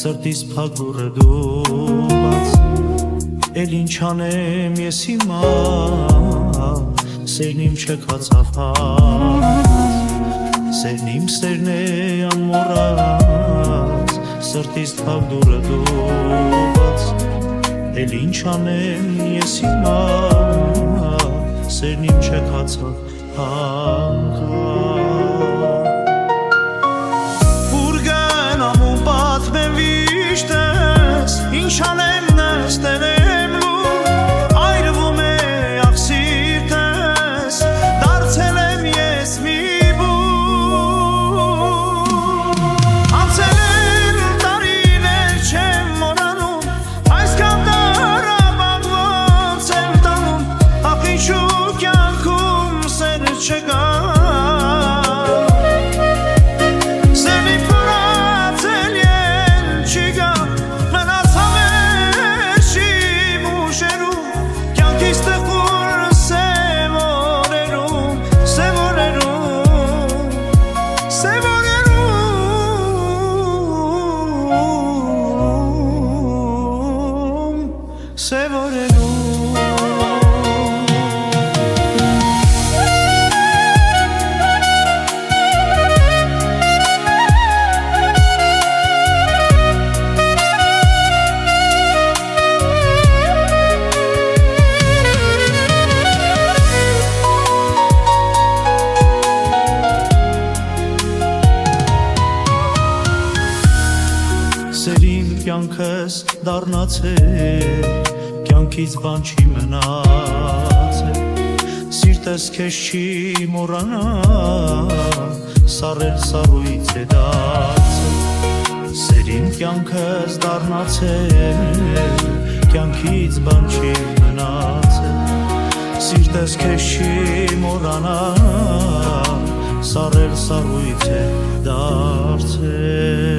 սրտիս փակուռը դուված Էլ ինչ անեմ ես հիմա Սերն իմ չքացավ Սերն իմ սերն է անմոռաց Սրտիս փակ դուռը դուված Էլ ինչ անեմ ես հիմա Սերն իմ չքացավ Ուր գնամ ու պատմեմ վիշտես Ինչ անեմ նստերեմ լուր Այրվում է աղ սիրտես Դարձել եմ ես մի բուր Անցել են տարիներ չեմ մոռանում Այսքան տարաբանված եմ տանում Ախ ինչու կյանքում սեր չկա Սերիմ կյանքս դառնացել Կյանքից բան չի մնացել Սիրտս քեզ չի մոռանա Սառել սառույց է դարձել Սերիմ կյանքս դառնացել Կյանքից բան չի մնացել Սիրտս քեզ չի մոռանա Սառել սառույց է դարձել